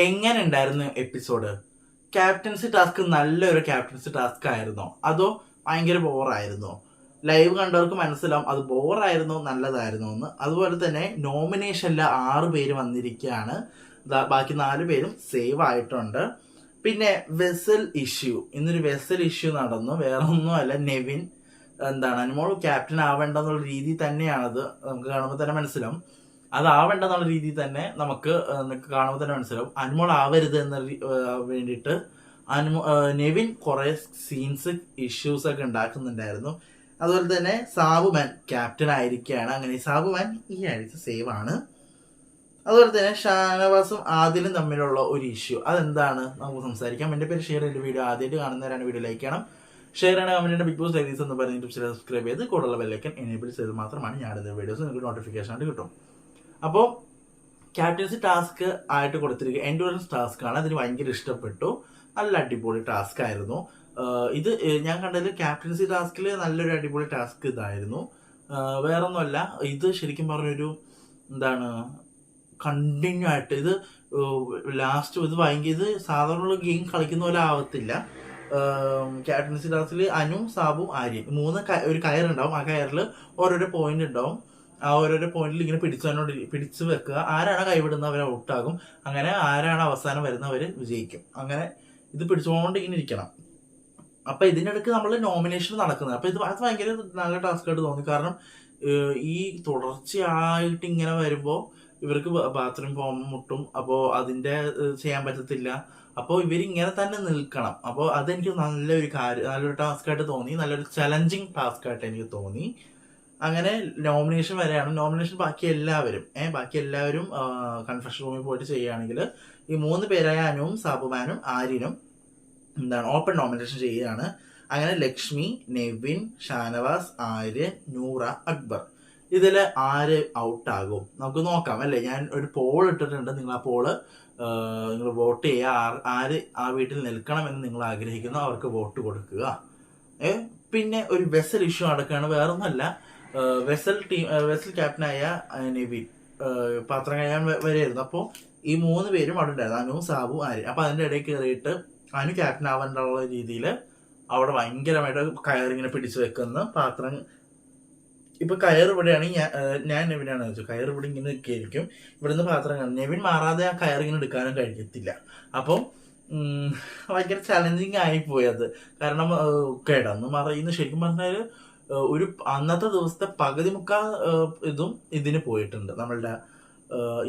എങ്ങനെ ഉണ്ടായിരുന്നു episode? Captaincy task നല്ലൊരു ക്യാപ്റ്റൻസി ടാസ്ക് ആയിരുന്നോ, അതോ ഭയങ്കര ബോറായിരുന്നോ? ലൈവ് കണ്ടവർക്ക് മനസ്സിലാവും അത് ബോറായിരുന്നോ നല്ലതായിരുന്നോ എന്ന്. അതുപോലെ തന്നെ നോമിനേഷനിൽ 6 പേര് വന്നിരിക്കുകയാണ്. ബാക്കി 4 പേരും സേവ് ആയിട്ടുണ്ട്. പിന്നെ വെസൽ ഇഷ്യൂ, ഇന്നൊരു വെസൽ ഇഷ്യൂ നടന്നു. വേറെ ഒന്നുമല്ല, നെവിൻ അനുമോൾ ക്യാപ്റ്റൻ ആവേണ്ടെന്നുള്ള രീതി തന്നെയാണത്. നമുക്ക് കാണുമ്പോൾ തന്നെ മനസ്സിലാവും അതാവേണ്ടെന്നുള്ള രീതിയിൽ തന്നെ നമുക്ക് കാണുമ്പോൾ തന്നെ മനസ്സിലാവും. അനുമോൾ ആവരുത് എന്ന വേണ്ടിയിട്ട് നെവിൻ കുറെ സീൻസ് ഇഷ്യൂസ് ഒക്കെ ഉണ്ടാക്കുന്നുണ്ടായിരുന്നു. അതുപോലെ തന്നെ സാബുമാൻ ക്യാപ്റ്റൻ ആയിരിക്കുകയാണ്. അങ്ങനെ സാബുമാൻ ഈ ആഴ്ച സേവ് ആണ്. അതുപോലെ തന്നെ ഷാനവാസും ആദിലും തമ്മിലുള്ള ഒരു ഇഷ്യൂ, അതെന്താണ് നമുക്ക് സംസാരിക്കാം. എൻ്റെ പേര് ഷെയർ ചെയ്ത വീഡിയോ ആദ്യമായിട്ട് കാണുന്നവരാണ് വീഡിയോ ലൈക്ക് ചെയ്യണം, ഷെയർ ചെയ്യണം, കമൻറ്റ്. ബിഗ് ബോസ് ലൈവ്സ് എന്ന് പറയുന്ന യൂട്യൂബ് ചാനൽ സബ്സ്ക്രൈബ് ചെയ്ത് കൂടുതലുള്ള ബെല്ലൈക്കൻ എനേബിൾ ചെയ്ത് മാത്രമാണ് ഞാനിടുന്ന വീഡിയോസ് നിങ്ങൾക്ക് നോട്ടിഫിക്കേഷൻ ആയിട്ട് കിട്ടും. അപ്പോൾ ക്യാപ്റ്റൻസി ടാസ്ക് ആയിട്ട് കൊടുത്തിരിക്കുക എൻഡുറൻസ് ടാസ്ക് ആണ്. അതിന് ഭയങ്കര ഇഷ്ടപ്പെട്ടു. നല്ല അടിപൊളി ടാസ്ക് ആയിരുന്നു ഇത്. ഞാൻ കണ്ടതിൽ ക്യാപ്റ്റൻസി ടാസ്കിൽ നല്ലൊരു അടിപൊളി ടാസ്ക് ഇതായിരുന്നു. വേറൊന്നുമല്ല, ഇത് ശരിക്കും പറഞ്ഞൊരു കണ്ടിന്യൂ ആയിട്ട് ഇത് ലാസ്റ്റ് ഇത് ഭയങ്കര ഇത് സാധാരണ ഗെയിം കളിക്കുന്ന പോലെ ആവത്തില്ല. ക്യാപ്റ്റൻസി ടാസ്കിൽ അനു, സാബു, ആര്യൻ ഒരു കയറുണ്ടാവും. ആ കയറിൽ ഓരോരോ പോയിന്റ് ഉണ്ടാവും. ആ ഓരോരോ പോയിന്റിൽ ഇങ്ങനെ പിടിച്ചു വെക്കുക. ആരാണ് കൈവിടുന്നത് അവർ ഔട്ടാകും. അങ്ങനെ ആരാണ് അവസാനം വരുന്നവർ വിജയിക്കും. അങ്ങനെ ഇത് പിടിച്ചുകൊണ്ട് ഇങ്ങനെ ഇരിക്കണം. അപ്പൊ ഇതിനിടയ്ക്ക് നമ്മൾ നോമിനേഷൻ നടക്കുന്നത്. അപ്പൊ അത് ഭയങ്കര നല്ല ടാസ്ക് ആയിട്ട് തോന്നി. കാരണം ഈ തുടർച്ചയായിട്ട് ഇങ്ങനെ വരുമ്പോൾ ഇവർക്ക് ബാത്റൂം പോകാൻ മുട്ടും. അപ്പോൾ അതിന്റെ ചെയ്യാൻ പറ്റത്തില്ല. അപ്പോൾ ഇവരിങ്ങനെ തന്നെ നിൽക്കണം. അപ്പോൾ അതെനിക്ക് നല്ലൊരു ടാസ്ക് ആയിട്ട് തോന്നി. നല്ലൊരു ചലഞ്ചിങ് ടാസ്ക് ആയിട്ട് എനിക്ക് തോന്നി. അങ്ങനെ നോമിനേഷൻ വരെയാണ്. നോമിനേഷൻ ബാക്കി എല്ലാവരും കൺഫെഷൻ റൂമിൽ പോയിട്ട് ചെയ്യുകയാണെങ്കിൽ ഈ 3 പേരായ അനുവും സാബുമാനും ആര്യനും ഓപ്പൺ നോമിനേഷൻ ചെയ്യുകയാണ്. അങ്ങനെ ലക്ഷ്മി, നെവിൻ, ഷാനവാസ്, ആര്യൻ, നൂറ, അക്ബർ, ഇതിൽ ആര് ഔട്ടാകും നമുക്ക് നോക്കാം അല്ലേ. ഞാൻ ഒരു പോൾ ഇട്ടിട്ടുണ്ട്. നിങ്ങൾ ആ പോള് നിങ്ങൾ വോട്ട് ചെയ്യുക. ആര് ആ വീട്ടിൽ നിൽക്കണമെന്ന് നിങ്ങൾ ആഗ്രഹിക്കുന്നു അവർക്ക് വോട്ട് കൊടുക്കുക. പിന്നെ ഒരു വെസൽ ഇഷ്യൂ നടക്കുകയാണ്. വേറൊന്നുമല്ല, വെസൽ ക്യാപ്റ്റനായ നെവിൻ പാത്രം കഴിയാൻ വരെയായിരുന്നു. അപ്പോൾ ഈ 3 പേരും അവിടെ ഉണ്ടായിരുന്നു, അനു, സാബു, ആര്യൻ. അപ്പൊ അതിന്റെ ഇടയിൽ കയറിയിട്ട് അനു ക്യാപ്റ്റൻ ആവാനുള്ള രീതിയിൽ അവിടെ ഭയങ്കരമായിട്ട് കയറിങ്ങനെ പിടിച്ചു വെക്കുന്ന പാത്രം. ഇപ്പൊ കയർ ഇവിടെയാണെങ്കിൽ ഞാൻ നെവിനാണ് വെച്ചു. കയർ ഇവിടെ ഇങ്ങനെ നിൽക്കുകയായിരിക്കും. ഇവിടുന്ന് പാത്രം കാണും. നെവിൻ മാറാതെ ആ കയർ ഇങ്ങനെ എടുക്കാനും കഴിയത്തില്ല. അപ്പം ഭയങ്കര ചലഞ്ചിങ് ആയിപ്പോയി അത്. കാരണം കിടന്ന് മറയുന്ന ശരിക്കും പറഞ്ഞാൽ ഒരു അന്നത്തെ ദിവസത്തെ പകുതി മുക്കാൽ ഇതും ഇതിന് പോയിട്ടുണ്ട്. നമ്മളുടെ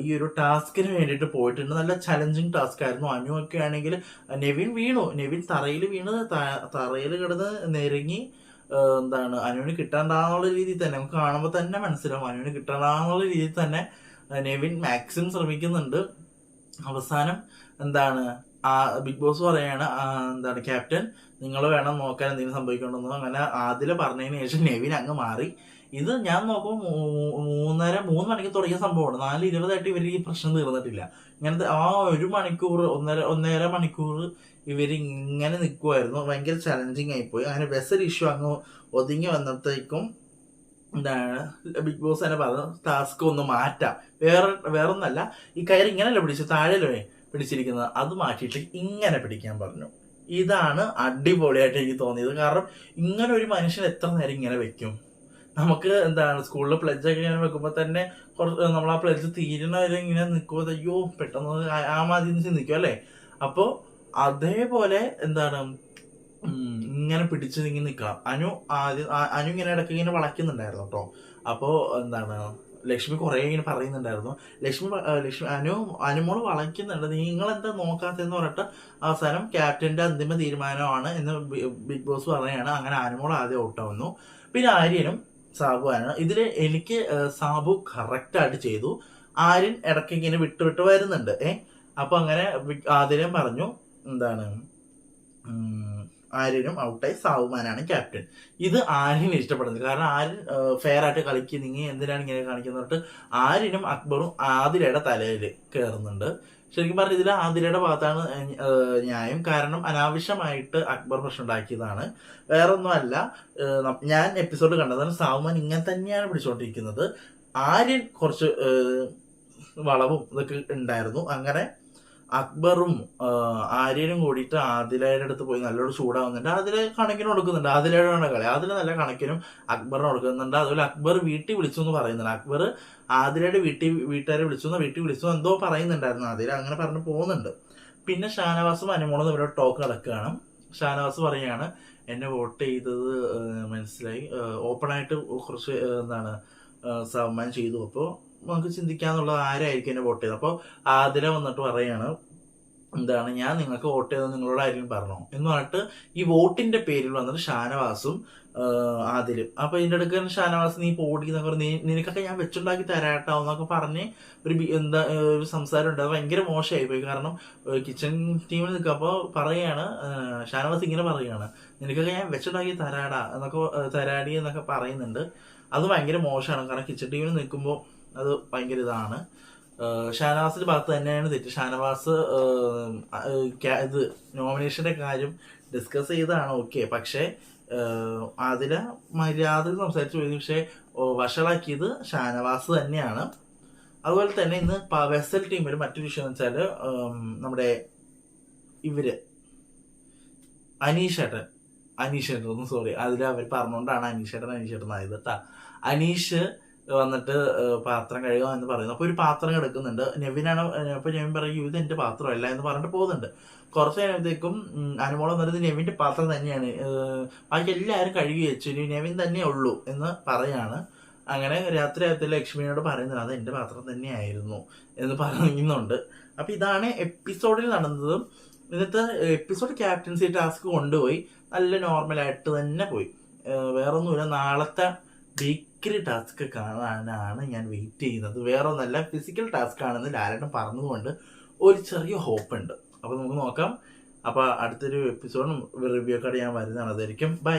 ഈ ഒരു ടാസ്കിന് വേണ്ടിയിട്ട് പോയിട്ടുണ്ട്. നല്ല ചലഞ്ചിങ് ടാസ്ക് ആയിരുന്നു. അനു ഒക്കെ ആണെങ്കിൽ നെവിൻ തറയിൽ വീണ് തറയിൽ കിടന്ന് നെരുങ്ങി അനുവിന് കിട്ടാണ്ടാന്നുള്ള രീതിയിൽ തന്നെ നമുക്ക് കാണുമ്പോൾ തന്നെ മനസ്സിലാവും. അനുവിന് കിട്ടാണ്ടാന്നുള്ള രീതിയിൽ തന്നെ നെവിൻ മാക്സിമം ശ്രമിക്കുന്നുണ്ട്. അവസാനം ബിഗ് ബോസ് പറയാണ് ക്യാപ്റ്റൻ നിങ്ങൾ വേണം നോക്കാൻ എന്തെങ്കിലും സംഭവിക്കണമെന്ന്. അങ്ങനെ ആദ്യം പറഞ്ഞതിന് ശേഷം നെവിൻ അങ്ങ് മാറി. ഇത് ഞാൻ നോക്കുമ്പോൾ 3 മണിക്ക് തുടങ്ങിയ സംഭവമാണ്. 4:20 ഇവർ ഈ പ്രശ്നം തീർന്നിട്ടില്ല. ഇങ്ങനത്തെ ആ 1 മണിക്കൂർ 1.5 മണിക്കൂർ ഇവരിങ്ങനെ നിൽക്കുമായിരുന്നു. ഭയങ്കര ചലഞ്ചിങ് ആയിപ്പോയി. അങ്ങനെ വെസൽ ഇഷ്യൂ അങ്ങ് ഒതുങ്ങി വന്നപ്പോഴത്തേക്കും ബിഗ് ബോസ് തന്നെ പറഞ്ഞു ടാസ്ക് ഒന്ന് മാറ്റാം. വേറൊന്നല്ല, ഈ കയറി ഇങ്ങനെയല്ല താഴെയല്ലേ പിടിച്ചിരിക്കുന്നത്, അത് മാറ്റിയിട്ട് ഇങ്ങനെ പിടിക്കാൻ പറഞ്ഞു. ഇതാണ് അടിപൊളിയായിട്ട് എനിക്ക് തോന്നിയത്. കാരണം ഇങ്ങനെ ഒരു മനുഷ്യൻ എത്ര നേരം ഇങ്ങനെ വെക്കും? നമുക്ക് സ്കൂളിൽ പ്ലെഡ്ജൊക്കെ ഇങ്ങനെ വെക്കുമ്പോൾ തന്നെ നമ്മൾ ആ പ്ലെഡ്ജ് തീരുന്നവരെ ഇങ്ങനെ നിൽക്കുമ്പോൾ അയ്യോ പെട്ടെന്ന് ആ മാതിരി നിൽക്കും അല്ലേ. അപ്പോൾ അതേപോലെ ഇങ്ങനെ പിടിച്ച് ഇങ്ങനെ നിൽക്കണം. അനു ഇങ്ങനെ ഇടയ്ക്ക് ഇങ്ങനെ വളയ്ക്കുന്നുണ്ടായിരുന്നു കേട്ടോ. അപ്പോൾ ലക്ഷ്മി കുറെ ഇങ്ങനെ പറയുന്നുണ്ടായിരുന്നു. അനുമോള് വളയ്ക്കുന്നുണ്ട്, നിങ്ങൾ എന്താ നോക്കാത്തെന്ന് പറഞ്ഞിട്ട് അവസാനം ക്യാപ്റ്റന്റെ അന്തിമ തീരുമാനമാണ് എന്ന് ബിഗ് ബോസ് പറയുകയാണ്. അങ്ങനെ അനുമോൾ ആദ്യം ഔട്ടാവുന്നു. പിന്നെ ആര്യനും സാബുവാണ്. ഇതിൽ എനിക്ക് സാബു കറക്റ്റ് ആയിട്ട് ചെയ്തു. ആര്യൻ ഇടയ്ക്ക് ഇങ്ങനെ വിട്ട് വരുന്നുണ്ട്. അപ്പൊ അങ്ങനെ ആദ്യം പറഞ്ഞു ആര്യനും ഔട്ടായി, സാബുമാനാണ് ക്യാപ്റ്റൻ. ഇത് ആര്യന് ഇഷ്ടപ്പെടുന്നത്. കാരണം ആര്യൻ ഫെയർ ആയിട്ട് കളിക്കുക, നിങ്ങൾ എന്തിനാണ് ഇങ്ങനെ കാണിക്കുന്നത് ആര്യനും അക്ബറും ആതിരയുടെ തലയിൽ കയറുന്നുണ്ട്. ശരിക്കും പറഞ്ഞ ഇതിൽ ആതിരയുടെ ഭാഗത്താണ് ന്യായം. കാരണം അനാവശ്യമായിട്ട് അക്ബർ പ്രശ്നം ഉണ്ടാക്കിയതാണ്, വേറൊന്നും അല്ല. ഞാൻ എപ്പിസോഡ് കണ്ടതാണ്, സാബുമാൻ ഇങ്ങനെ തന്നെയാണ് പിടിച്ചുകൊണ്ടിരിക്കുന്നത്. ആര്യൻ കുറച്ച് വളവും ഇതൊക്കെ ഉണ്ടായിരുന്നു. അങ്ങനെ അക്ബറും ആര്യനും കൂടിയിട്ട് ആദിലയുടെ അടുത്ത് പോയി നല്ലോണം ചൂടാവുന്നുണ്ട്. ആദില കണക്കിന് കൊടുക്കുന്നുണ്ട്. ആദിലയുടെ കളി ആദില നല്ല കണക്കിനും അക്ബറിന് കൊടുക്കുന്നുണ്ട്. അതുപോലെ അക്ബർ വീട്ടിൽ വിളിച്ചു എന്ന് പറയുന്നുണ്ട്. അക്ബർ ആദിലയുടെ വീട്ടുകാരെ വീട്ടിൽ വിളിച്ചു എന്തോ പറയുന്നുണ്ടായിരുന്നു. ആദില അങ്ങനെ പറഞ്ഞു പോകുന്നുണ്ട്. പിന്നെ ഷാനവാസും അനുമോളും ഇവരുടെ ടോക്ക് നടക്കുകയാണ്. ഷാനവാസ് പറയുകയാണ് എന്നെ വോട്ട് ചെയ്തത് മനസ്സിലായി, ഓപ്പണായിട്ട് കുറച്ച് എന്താണ് സമ്മാനം ചെയ്തു, അപ്പോൾ നമുക്ക് ചിന്തിക്കാന്നുള്ളത് ആരായിരിക്കും എന്നെ വോട്ട് ചെയ്തത്. അപ്പോൾ ആതിര വന്നിട്ട് പറയാണ് എന്താണ് ഞാൻ നിങ്ങൾക്ക് വോട്ട് ചെയ്തത് നിങ്ങളോട് ആരെങ്കിലും പറഞ്ഞോ എന്ന് പറഞ്ഞിട്ട് ഈ വോട്ടിന്റെ പേരിൽ വന്നിട്ട് ഷാനവാസും ആദിലും. അപ്പൊ ഇതിന്റെ അടുക്ക് ഷാനവാസ് നീ പോടി എന്നൊക്കെ പറഞ്ഞ് നിനക്കൊക്കെ ഞാൻ വെച്ചുണ്ടാക്കി തരാട്ടോ എന്നൊക്കെ പറഞ്ഞ് ഒരു സംസാരം ഉണ്ട്. അത് ഭയങ്കര മോശമായി പോയി. കാരണം കിച്ചൺ ടീമിൽ നിൽക്കുക. അപ്പോൾ പറയാണ് ഷാനവാസ് ഇങ്ങനെ പറയാണ് നിനക്കൊക്കെ ഞാൻ വെച്ചുണ്ടാക്കി തരാടി എന്നൊക്കെ പറയുന്നുണ്ട്. അത് ഭയങ്കര മോശമാണ്. കാരണം കിച്ചൺ ടീമിൽ നിൽക്കുമ്പോൾ അത് ഭയങ്കര ഇതാണ്. ഷാനവാസിന്റെ ഭാഗത്ത് തന്നെയാണ് തെറ്റ്. ഷാനവാസ് ഇത് നോമിനേഷന്റെ കാര്യം ഡിസ്കസ് ചെയ്തതാണ് ഓക്കെ. പക്ഷേ അതില മര്യാദ സംസാരിച്ചു പോയി. പക്ഷെ വഷളാക്കിയത് ഷാനവാസ് തന്നെയാണ്. അതുപോലെ തന്നെ ഇന്ന് വെസൽ ടീമിൽ മറ്റൊരു വിഷയം എന്ന് വെച്ചാൽ നമ്മുടെ ഇവര് അനീഷേട്ടൻ സോറി അതിൽ അവർ പറഞ്ഞുകൊണ്ടാണ് അനീഷേട്ടൻ ആയത് കേട്ടാ. അനീഷ് വന്നിട്ട് പാത്രം കഴുകാം എന്ന് പറയുന്നു. അപ്പോൾ ഒരു പാത്രം കിടക്കുന്നുണ്ട്. നെവിനാണ്. അപ്പോൾ നെവിൻ പറയും ഇത് എൻ്റെ പാത്രമല്ല എന്ന് പറഞ്ഞിട്ട് പോകുന്നുണ്ട്. കുറച്ച് കഴിയുമ്പോഴത്തേക്കും അനുമോൾ വന്നിട്ട് നെവിൻ്റെ പാത്രം തന്നെയാണ്, ബാക്കി എല്ലാവരും കഴുകി വെച്ചു, ഇനി നെവിൻ തന്നെ ഉള്ളൂ എന്ന് പറയാണ്. അങ്ങനെ രാത്രി ലക്ഷ്മിയോട് പറയുന്നത് അത് എൻ്റെ പാത്രം തന്നെയായിരുന്നു എന്ന് പറയുന്നുണ്ട്. അപ്പം ഇതാണ് എപ്പിസോഡിൽ നടന്നതും. ഇന്നത്തെ എപ്പിസോഡ് ക്യാപ്റ്റൻസി ടാസ്ക് കൊണ്ടുപോയി നല്ല നോർമലായിട്ട് തന്നെ പോയി. വേറൊന്നുമില്ല. നാളത്തെ വീക്ക്ലി ടാസ്ക് കാണാനാണ് ഞാൻ വെയിറ്റ് ചെയ്യുന്നത്. വേറെ ഒന്നല്ല, ഫിസിക്കൽ ടാസ്ക് ആണെന്ന് ലാലേട്ടൻ പറഞ്ഞതുകൊണ്ട് ഒരു ചെറിയ ഹോപ്പ് ഉണ്ട്. അപ്പോൾ നമുക്ക് നോക്കാം. അപ്പോൾ അടുത്തൊരു എപ്പിസോഡും റിവ്യൂ ഒക്കെ ഞാൻ വരുന്നതാണ്. അതായിരിക്കും. ബൈ.